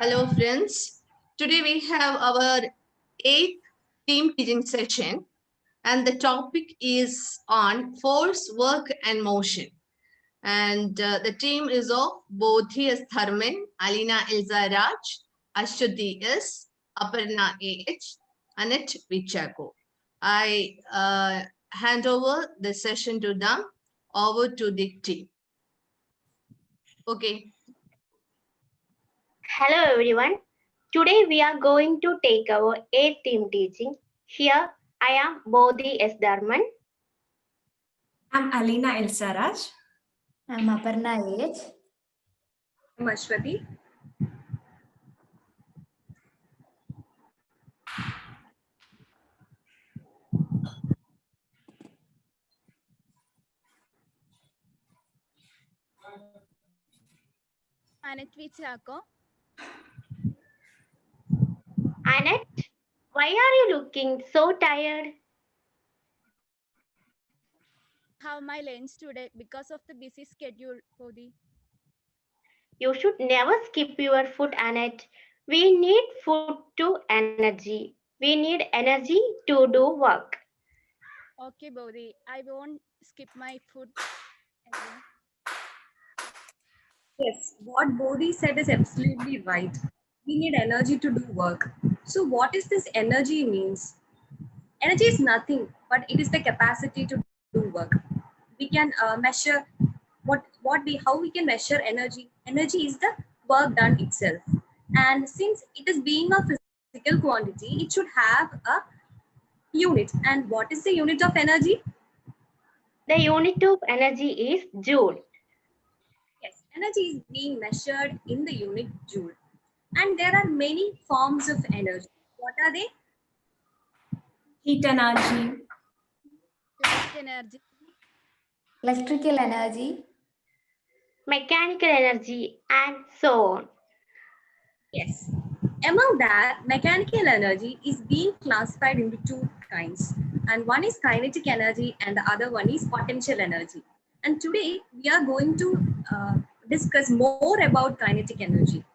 Hello friends. Today we have our 8th team teaching session and the topic is on force, work and motion. And the team is of Bodhi S. Tharman, Alina Ilza Raj, Ashwati S., Aparna A.H., Annette Vichako. I hand over the session to them, over to the team. Okay. Hello everyone. Today we are going to take our 8th team teaching. Here I am Bodhi S. Dharman. I'm Alina Elsaraj. I'm Aparna A.H. I'm Ashwati. Annette Vichako. Annette, why are you looking so tired? Have my lunch today because of the busy schedule, Bodhi. You should never skip your food, Annette. We need food to energy. We need energy to do work. Okay, Bodhi. I won't skip my food again. Yes, what Bodhi said is absolutely right. We need energy to do work. So, what is this energy means? Energy is nothing, but it is the capacity to do work. We can measure how we can measure energy. Energy is the work done itself, and since it is being a physical quantity, it should have a unit. And what is the unit of energy? The unit of energy is joule. Yes, energy is being measured in the unit joule. And there are many forms of energy. What are they? Heat energy, Kinetic energy. Electrical energy. Mechanical energy and so on. Yes. Among that, mechanical energy is being classified into two kinds. And one is kinetic energy and the other one is potential energy. And today we are going to discuss more about kinetic energy.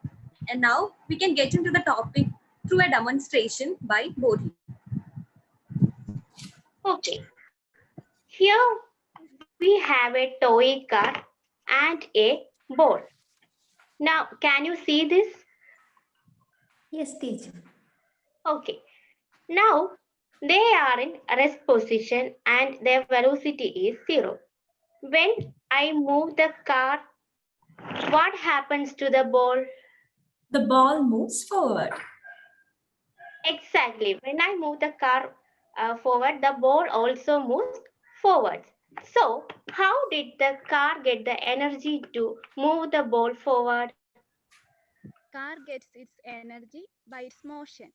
And now we can get into the topic through a demonstration by Bodhi. Okay. Here we have a toy car and a ball. Now, can you see this? Yes, teacher. Okay. Now, they are in rest position and their velocity is 0. When I move the car, what happens to the ball? The ball moves forward. Exactly. When I move the car forward, the ball also moves forward. So, how did the car get the energy to move the ball forward? Car gets its energy by its motion.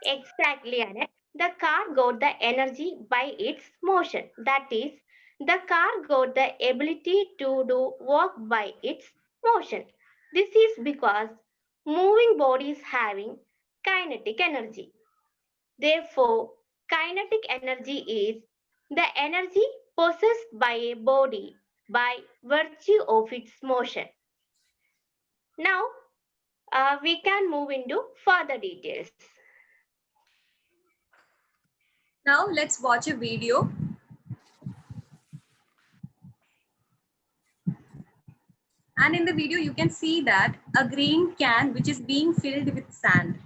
Exactly, Annette. The car got the energy by its motion. That is, the car got the ability to do work by its motion. This is because moving body is having kinetic energy. Therefore, kinetic energy is the energy possessed by a body by virtue of its motion. Now, we can move into further details. Now let's watch a video. And in the video, you can see that a green can which is being filled with sand.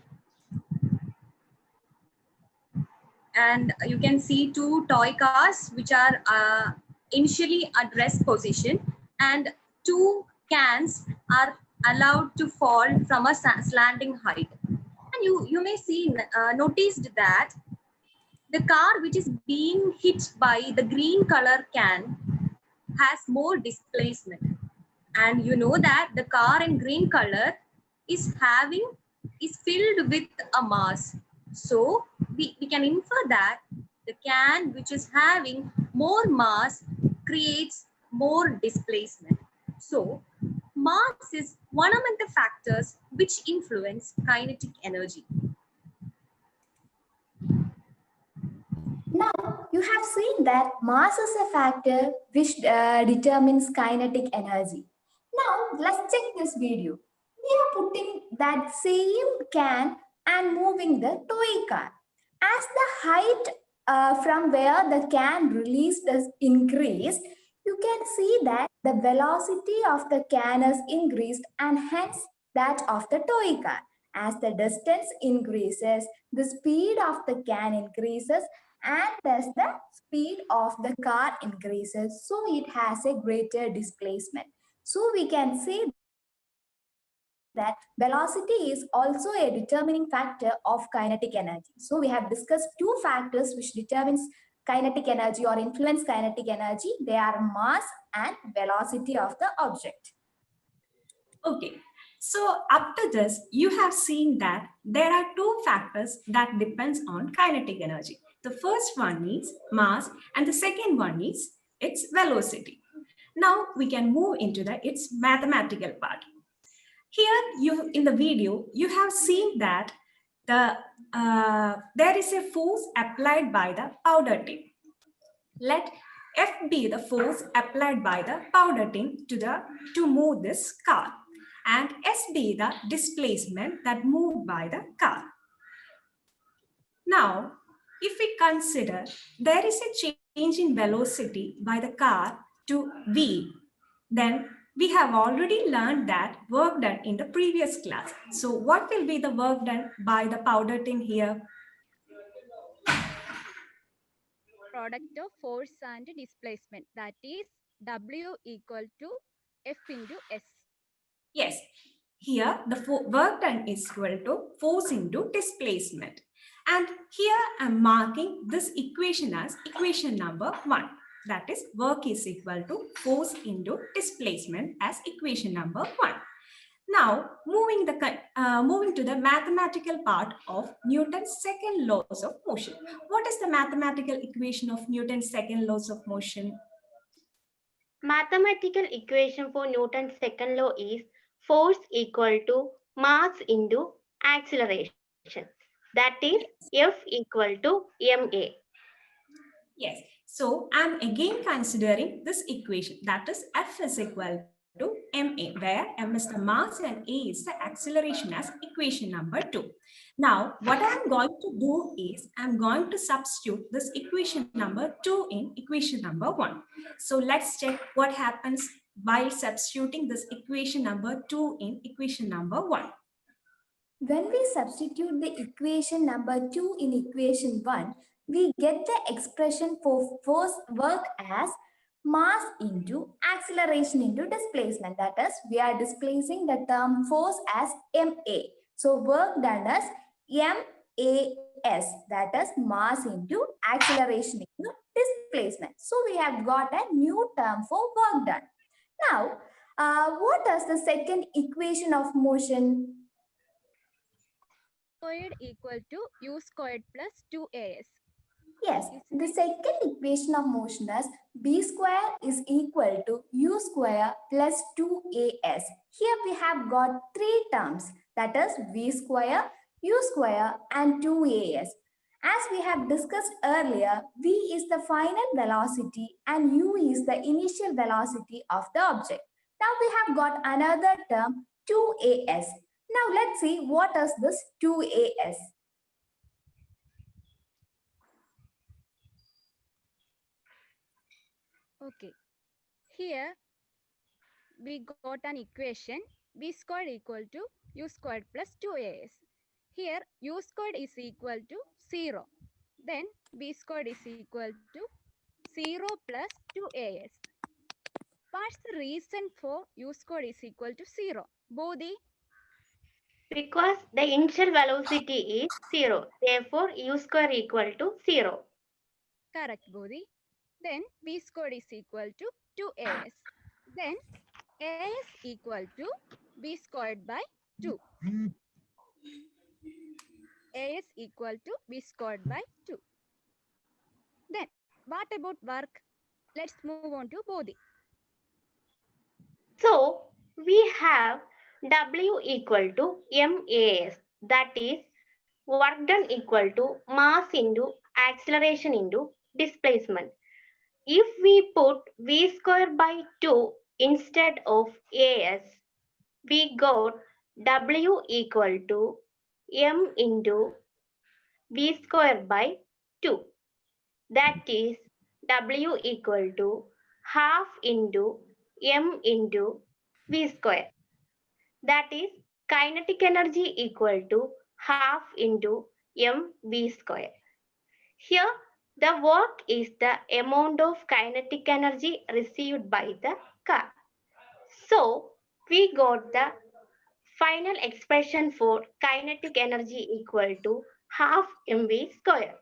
And you can see two toy cars which are initially at rest position, and two cans are allowed to fall from a slanting height. And you may see noticed that the car which is being hit by the green color can has more displacement. And you know that the car in green color is filled with a mass. So we can infer that the can which is having more mass creates more displacement. So mass is one among the factors which influence kinetic energy. Now, you have seen that mass is a factor which determines kinetic energy. Now, let's check this video. we are putting that same can and moving the toy car. As the height from where the can released is increased, you can see that the velocity of the can is increased and hence that of the toy car. As the distance increases, the speed of the can increases and thus the speed of the car increases. So it has a greater displacement. So we can say that velocity is also a determining factor of kinetic energy. So we have discussed two factors which determines kinetic energy or influence kinetic energy. They are mass and velocity of the object. Okay, so up to this, you have seen that there are two factors that depends on kinetic energy. The first one is mass and the second one is its velocity. Now we can move into its mathematical part. Here you in the video, you have seen that there is a force applied by the powder tin. Let F be the force applied by the powder tin to move this car, and S be the displacement that moved by the car. Now, if we consider there is a change in velocity by the car to V, then we have already learned that work done in the previous class. So what will be the work done by the powder tin here? Product of force and displacement, that is W equal to F into S. Yes, here the work done is equal to force into displacement. And here I'm marking this equation as equation number 1. That is, work is equal to force into displacement as equation number 1. Now, moving to the mathematical part of Newton's second laws of motion. What is the mathematical equation of Newton's second laws of motion? Mathematical equation for Newton's second law is force equal to mass into acceleration. That is F equal to ma. Yes. So I'm again considering this equation, that is F is equal to ma, where m is the mass and a is the acceleration as equation number 2. Now, what I'm going to do is I'm going to substitute this equation number 2 in equation number 1. So let's check what happens while substituting this equation number 2 in equation number 1. When we substitute the equation number 2 in equation 1, we get the expression for force work as mass into acceleration into displacement. That is, we are displacing the term force as ma. So work done as MAS, that is mass into acceleration into displacement. So we have got a new term for work done. Now, what is the second equation of motion? Squared equal to U squared plus 2AS. Yes, the second equation of motion is B square is equal to U square plus 2AS. Here we have got three terms, that is V square, U square and 2AS. As we have discussed earlier, V is the final velocity and U is the initial velocity of the object. Now we have got another term 2AS. Now let's see what is this 2AS. Okay. Here we got an equation V squared equal to U squared plus 2AS. Here U squared is equal to 0. Then V squared is equal to 0 plus 2AS. What's the reason for U squared is equal to 0? Bodhi? Because the initial velocity is 0. Therefore, U square equal to 0. Correct, Bodhi. Then V squared is equal to 2AS. Then AS equal to V squared by 2. AS equal to V squared by 2. Then what about work? Let's move on to Bodhi. So, we have W equal to MAS. That is work done equal to mass into acceleration into displacement. If we put V square by 2 instead of AS, we got W equal to m into v square by 2. That is W equal to half into m into v square. That is kinetic energy equal to half into mv square. Here, the work is the amount of kinetic energy received by the car. So, we got the final expression for kinetic energy equal to half mv square.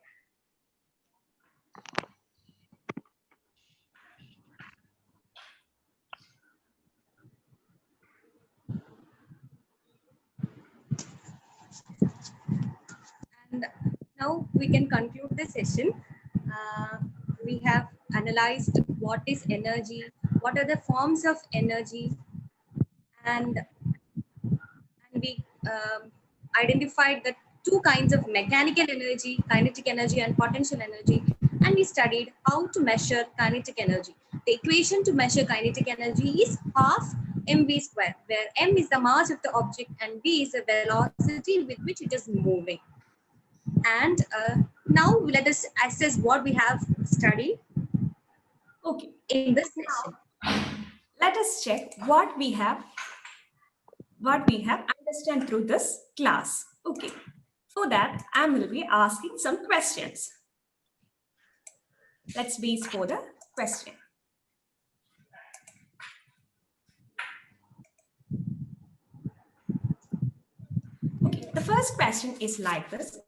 And now we can conclude the session. We have analyzed what is energy, what are the forms of energy, and we identified the two kinds of mechanical energy, kinetic energy and potential energy, and we studied how to measure kinetic energy. The equation to measure kinetic energy is half mv square, where m is the mass of the object and v is the velocity with which it is moving. And now let us assess what we have studied Okay, in this session. let us check what we have understand through this class. Okay, for that I will be asking some questions. Let's base for the question. Okay, the first question is like this.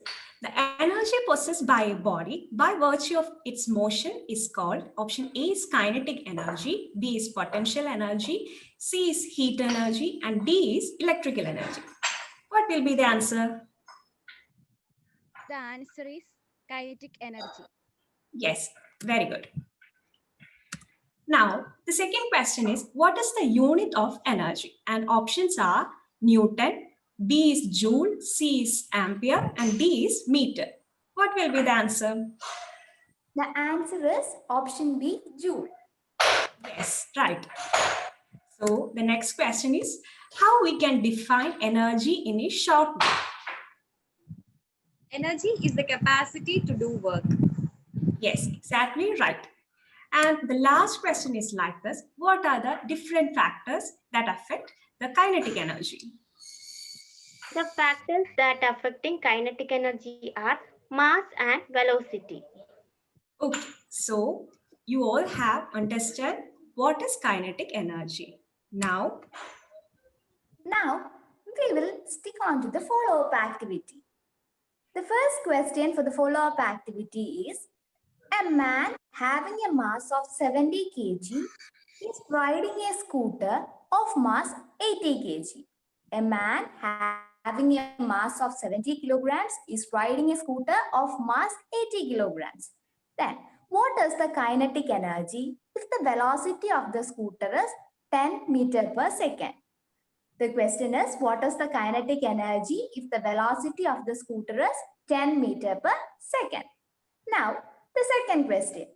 The energy possessed by a body by virtue of its motion is called, option A is kinetic energy, B is potential energy, C is heat energy, and D is electrical energy. What will be the answer? The answer is kinetic energy. Yes, very good. Now, the second question is, what is the unit of energy? And options are Newton, B is Joule, C is Ampere, and D is meter. What will be the answer? The answer is option B, Joule. Yes, right. So the next question is, how we can define energy in a short way? Energy is the capacity to do work. Yes, exactly right. And the last question is like this. What are the different factors that affect the kinetic energy? The factors that affecting kinetic energy are mass and velocity. Okay, so you all have understood what is kinetic energy. Now, we will stick on to the follow-up activity. The first question for the follow-up activity is, a man having a mass of 70 kg is riding a scooter of mass 80 kg. A man having a mass of 70 kilograms is riding a scooter of mass 80 kilograms. Then, what is the kinetic energy if the velocity of the scooter is 10 meters per second? The question is, what is the kinetic energy if the velocity of the scooter is 10 meters per second? Now, the second question.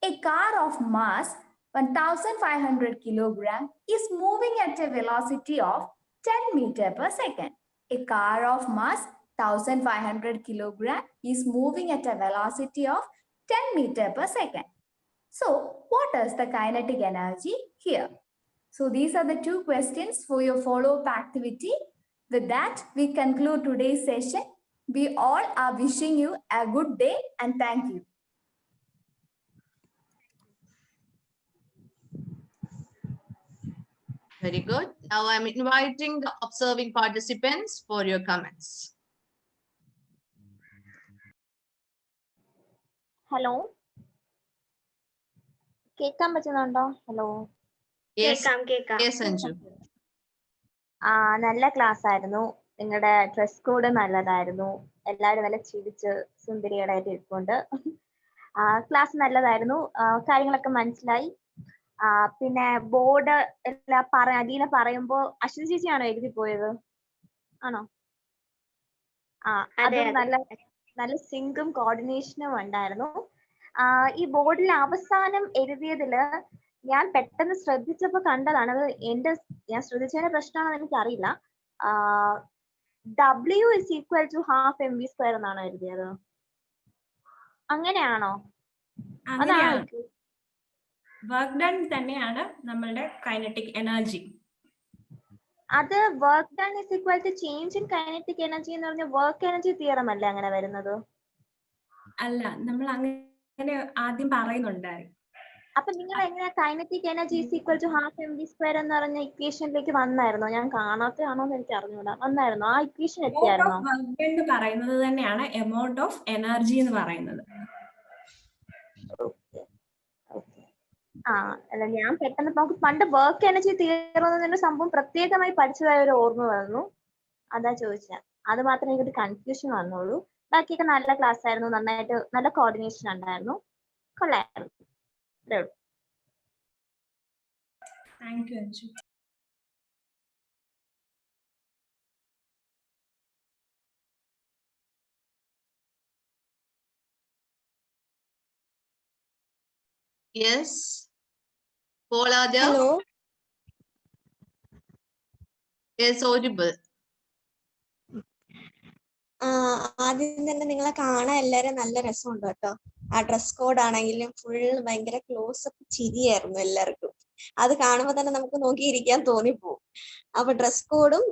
A car of mass 1500 kilogram is moving at a velocity of 10 meters per second. A car of mass 1500 kilogram is moving at a velocity of 10 meters per second. So, what is the kinetic energy here? So, these are the two questions for your follow-up activity. With that, we conclude today's session. We all are wishing you a good day and thank you. Very good. Now I'm inviting the observing participants for your comments. Hello കേൾക്കാൻ പറ്റുന്നുണ്ടോ? Hello Yes, കേൾക്കാം. yes, Anju. നല്ല class ആയിരുന്നു. നിങ്ങളുടെ dress code നല്ലതായിരുന്നു. എല്ലാവരും നല്ല ചിരിച്ച് സുന്ദരികളായിട്ട് ഇരിപ്പുണ്ട്. ക്ലാസ് നല്ലതായിരുന്നു. കാര്യങ്ങളൊക്കെ മനസ്സിലായി. പിന്നെ ബോർഡ് എല്ലാം അലീന പറയുമ്പോ അശ്വതി ചേച്ചിയാണോ എഴുതി പോയത്? ആണോ? അത് നല്ല സിങ്കും കോർഡിനേഷനും ഉണ്ടായിരുന്നു. ഈ ബോർഡിൽ അവസാനം എഴുതിയതില് ഞാൻ പെട്ടെന്ന് ശ്രദ്ധിച്ചപ്പോ കണ്ടതാണ്. അത് ഞാൻ ശ്രദ്ധിച്ചതിന്റെ പ്രശ്നമാണെന്ന് എനിക്കറിയില്ല. W is equal to half mv square എന്നാണോ എഴുതിയത്? അങ്ങനെയാണോ? അങ്ങനെയാണ്. വർക്ക് ഡൺ തന്നെയാണ് നമ്മളുടെ കൈനറ്റിക് എനർജി. അത് work done is equal to change in kinetic energy എന്ന് പറഞ്ഞ വർക്ക് എനർജി തിയറം അല്ലേ അങ്ങനെ വരുന്നത്? അല്ല, നമ്മൾ അങ്ങനെ ആദ്യം പറയുന്നുണ്ടായിരുന്നു. അപ്പൊ നിങ്ങൾ എങ്ങനെയാ kinetic energy is equal to half M V square എന്ന് പറഞ്ഞ ഇക്വേഷനിലേക്ക് വന്നായിരുന്നോ? ഞാൻ കാണാത്തതാണോ എന്ന് എനിക്ക് അറിഞ്ഞൂടാ. വന്നായിരുന്നോ? ആ ഇക്വേഷൻ എത്തിയായിരുന്നോ? എന്ന് പറയുന്നത് തന്നെയാണ് എമൗണ്ട് ഓഫ് എനർജി എന്ന് പറയുന്നത്. ആ അല്ല, ഞാൻ പെട്ടെന്ന് നമുക്ക് പണ്ട് വർക്ക് എനർജി തീർന്ന സംഭവം പ്രത്യേകമായി പഠിച്ചതായ ഒരു ഓർമ്മ വന്നു, അതാ ചോദിച്ചത്. അത് മാത്രമേ എനിക്കൊരു കൺഫ്യൂഷൻ വന്നുള്ളൂ. ബാക്കിയൊക്കെ നല്ല ക്ലാസ് ആയിരുന്നു, നന്നായിട്ട് നല്ല കോർഡിനേഷൻ ഉണ്ടായിരുന്നു, കൊള്ളായിരുന്നു. Thank you Anju. Yes. Polada. Hello. Yes, audible. ആദ്യം തന്നെ നിങ്ങളെ കാണാൻ എല്ലാരും നല്ല രസമുണ്ട് കേട്ടോ. ആ ഡ്രസ് കോഡ് ആണെങ്കിലും ഫുൾ ഭയങ്കര ക്ലോസ് അപ്പ് ചിരിയായിരുന്നു എല്ലാവർക്കും. അത് കാണുമ്പോൾ തന്നെ നമുക്ക് നോക്കിയിരിക്കാൻ തോന്നിപ്പോവും. അപ്പൊ ഡ്രസ് കോഡും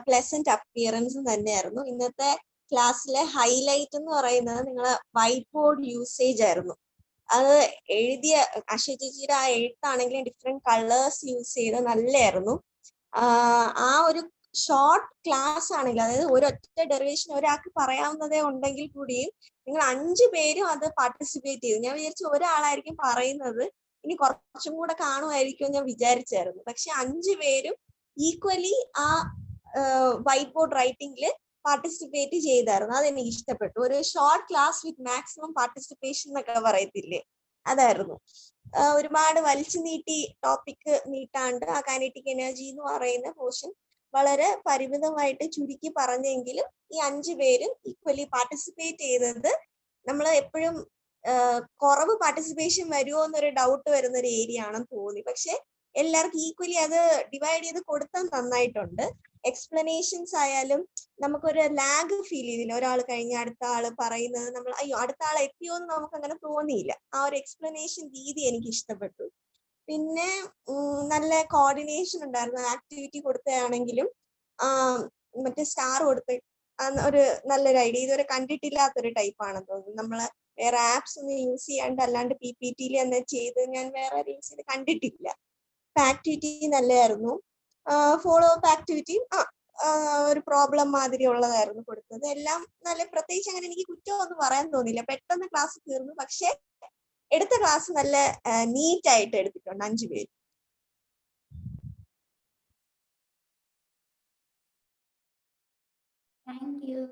പ്ലസന്റ് അപ്പിയറൻസും തന്നെയായിരുന്നു. ഇന്നത്തെ ക്ലാസ്സിലെ ഹൈലൈറ്റ് എന്ന് പറയുന്നത് നിങ്ങളെ വൈറ്റ് ബോർഡ് യൂസേജ് ആയിരുന്നു. അത് എഴുതിയ അശ്വ ചേച്ചിയുടെ ആ എഴുത്താണെങ്കിലും ഡിഫറെന്റ് കളേഴ്സ് യൂസ് ചെയ്ത് നല്ലായിരുന്നു. ആ ഒരു ഷോർട്ട് ക്ലാസ് ആണെങ്കിൽ, അതായത് ഒരൊറ്റ ഡെറിവേഷൻ ഒരാൾക്ക് പറയാവുന്നതേ ഉണ്ടെങ്കിൽ കൂടിയും നിങ്ങൾ 5 പേരും അത് പാർട്ടിസിപ്പേറ്റ് ചെയ്തു. ഞാൻ വിചാരിച്ചു ഒരാളായിരിക്കും പറയുന്നത്, ഇനി കുറച്ചും കൂടെ കാണുമായിരിക്കും ഞാൻ വിചാരിച്ചായിരുന്നു. പക്ഷെ 5 പേരും ഈക്വലി ആ വൈറ്റ് ബോർഡ് റൈറ്റിംഗിൽ പാർട്ടിസിപ്പേറ്റ് ചെയ്തായിരുന്നു. അതെനിക്ക് ഇഷ്ടപ്പെട്ടു. ഒരു short class with maximum participation എന്നൊക്കെ പറയത്തില്ലേ, അതായിരുന്നു. ഒരുപാട് വലിച്ചു നീട്ടി ടോപ്പിക് നീട്ടാണ്ട് ആ കൈനറ്റിക് എനർജി എന്ന് പറയുന്ന പോർഷൻ വളരെ പരിമിതമായിട്ട് ചുരുക്കി പറഞ്ഞെങ്കിലും ഈ 5 പേരും ഈക്വലി പാർട്ടിസിപ്പേറ്റ് ചെയ്തത് നമ്മൾ എപ്പോഴും കുറവ് പാർട്ടിസിപ്പേഷൻ വരുമോ എന്നൊരു ഡൗട്ട് വരുന്ന ഒരു ഏരിയ ആണെന്ന് തോന്നി. പക്ഷെ എല്ലാവർക്കും ഈക്വലി അത് ഡിവൈഡ് ചെയ്ത് കൊടുത്താൽ നന്നായിട്ടുണ്ട്. എക്സ്പ്ലനേഷൻസ് ആയാലും നമുക്കൊരു ലാഗ് ഫീൽ ചെയ്തില്ല. ഒരാൾ കഴിഞ്ഞ അടുത്ത ആള് പറയുന്നത് നമ്മൾ അയ്യോ അടുത്ത ആൾ എത്തിയോ എന്ന് നമുക്ക് അങ്ങനെ തോന്നിയില്ല. ആ ഒരു എക്സ്പ്ലനേഷൻ രീതി എനിക്ക് ഇഷ്ടപ്പെട്ടു. പിന്നെ നല്ല കോർഡിനേഷൻ ഉണ്ടായിരുന്നു. ആക്ടിവിറ്റി കൊടുത്തതാണെങ്കിലും മറ്റേ സ്റ്റാർ കൊടുത്ത് ഒരു നല്ലൊരു ഐഡിയ. ഇതുവരെ കണ്ടിട്ടില്ലാത്തൊരു ടൈപ്പ് ആണെന്ന് തോന്നുന്നു. നമ്മള് വേറെ ആപ്സ് ഒന്നും യൂസ് ചെയ്യാണ്ട് അല്ലാണ്ട് PPT തന്നെ ചെയ്ത് ഞാൻ വേറെ യൂസ് ചെയ്ത് കണ്ടിട്ടില്ല. ആക്ടിവിറ്റി നല്ലതായിരുന്നു. ഫോളോ അപ്പ് ആക്ടിവിറ്റിയും ഒരു പ്രോബ്ലം മാതിരി ഉള്ളതായിരുന്നു കൊടുത്തത്. എല്ലാം നല്ല, പ്രത്യേകിച്ച് അങ്ങനെ എനിക്ക് കുറ്റമൊന്നും പറയാൻ തോന്നില്ല. പെട്ടെന്ന് ക്ലാസ് തീർന്നു. പക്ഷെ എടുത്ത ക്ലാസ് നല്ല നീറ്റ് ആയിട്ട് എടുത്തിട്ടുണ്ട് 5 പേര്. Thank you.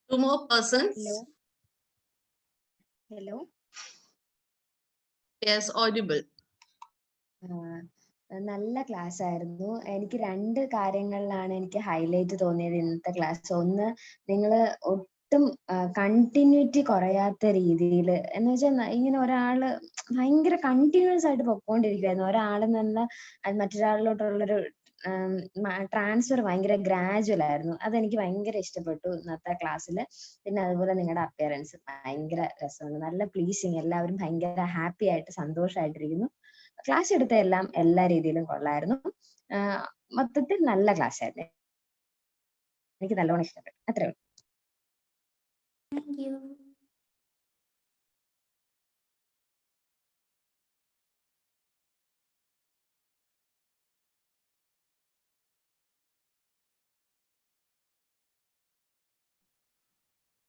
Two more persons. Hello. Hello. Yes, audible. നല്ല ക്ലാസ് ആയിരുന്നു. എനിക്ക് 2 കാര്യങ്ങളിലാണ് എനിക്ക് ഹൈലൈറ്റ് തോന്നിയത് ഇന്നത്തെ ക്ലാസ്. ഒന്ന്, നിങ്ങള് ഒട്ടും കണ്ടിന്യൂറ്റി കുറയാത്ത രീതിയിൽ, എന്ന് വെച്ചാൽ ഇങ്ങനെ ഒരാള് ഭയങ്കര കണ്ടിന്യൂസ് ആയിട്ട് പൊക്കോണ്ടിരിക്കുവായിരുന്നു. ഒരാളിൽ നിന്ന് മറ്റൊരാളിലോട്ടുള്ളൊരു ട്രാൻസ്ഫർ ഭയങ്കര ഗ്രാജുവൽ ആയിരുന്നു. അതെനിക്ക് ഭയങ്കര ഇഷ്ടപ്പെട്ടു ഇന്നത്തെ ക്ലാസ്സിൽ. പിന്നെ അതുപോലെ നിങ്ങളുടെ അപ്പിയറൻസ് ഭയങ്കര രസമുണ്ട്, നല്ല പ്ലീസിങ്. എല്ലാവരും ഭയങ്കര ഹാപ്പി ആയിട്ട് സന്തോഷമായിട്ടിരിക്കുന്നു. ക്ലാസ് എടുത്ത എല്ലാ രീതിയിലും കൊള്ളായിരുന്നു. മൊത്തത്തിൽ നല്ല ക്ലാസ് ആയിരുന്നു. എനിക്ക് നല്ലോണം ഇഷ്ടപ്പെട്ടു. അത്രേ ഉള്ളൂ. Thank you.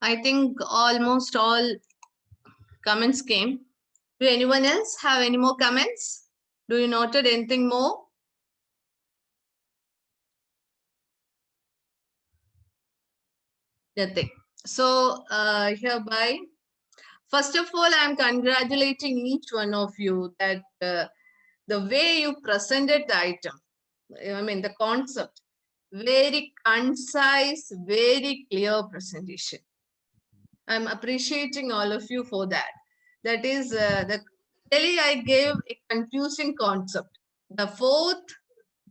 I think almost all comments came. Do anyone else have any more comments? Do you noted anything more? Nothing. So hereby, first of all, I am congratulating each one of you that the way you presented the item, I mean the concept, very concise, very clear presentation. I'm appreciating all of you for that. That is, really I gave a confusing concept. The fourth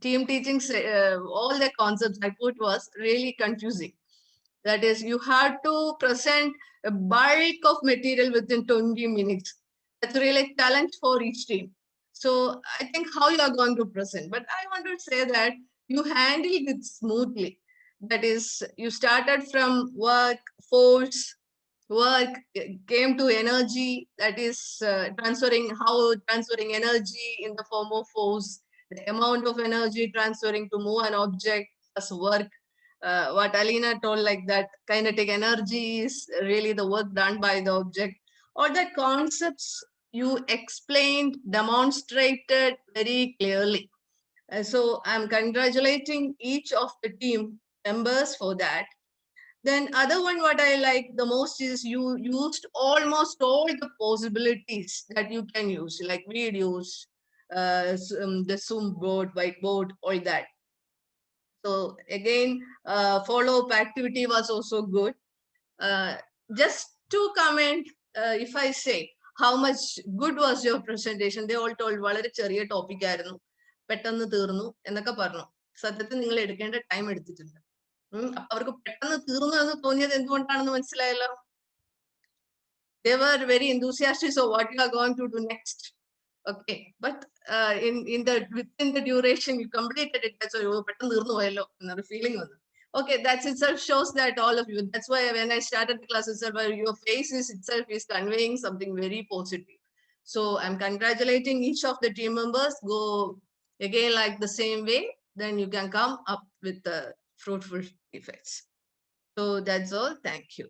team teaching, all the concepts I put was really confusing. That is, you had to present a bulk of material within 20 minutes. That's really a challenge for each team. So I think how you are going to present, but I want to say that you handled it smoothly. That is, you started from work, force, work came to energy, that is transferring energy in the form of force, the amount of energy transferring to move an object as work. What Alina told, like that kinetic energy is really the work done by the object. All the concepts you explained, demonstrated very clearly. So I'm congratulating each of the team members for that. Then other one what I like the most is you used almost all the possibilities that you can use, like videos, the Zoom board, whiteboard, all that. So again, follow-up activity was also good. Just to comment, if I say how much good was your presentation, they all told വളരെ ചെറിയ topic ആയിരുന്നു, പെട്ടെന്ന് തീർന്നു എന്നൊക്കെ പറഞ്ഞു. സത്യത്തിൽ നിങ്ങൾ എടുക്കേണ്ട ടൈം എടുത്തിട്ടുണ്ട്. അപ്പൊ അവർക്ക് പെട്ടെന്ന് തീർന്നു എന്ന് തോന്നിയത് എന്തുകൊണ്ടാണെന്ന് മനസ്സിലായല്ലോ. They were very enthusiastic. So what you are going to do next? Okay, but within the duration you completed it. That's why you പെട്ടെന്ന് തീർന്നു പോയല്ലോ എന്നൊരു ഫീലിംഗ് വന്നു. Okay, that itself shows that all of you. That's why when I started the class itself, your faces itself is conveying something very positive. So I'm congratulating each of the team members. Go again like the same way. Then you can come up with the fruitful effects. So that's all. Thank you.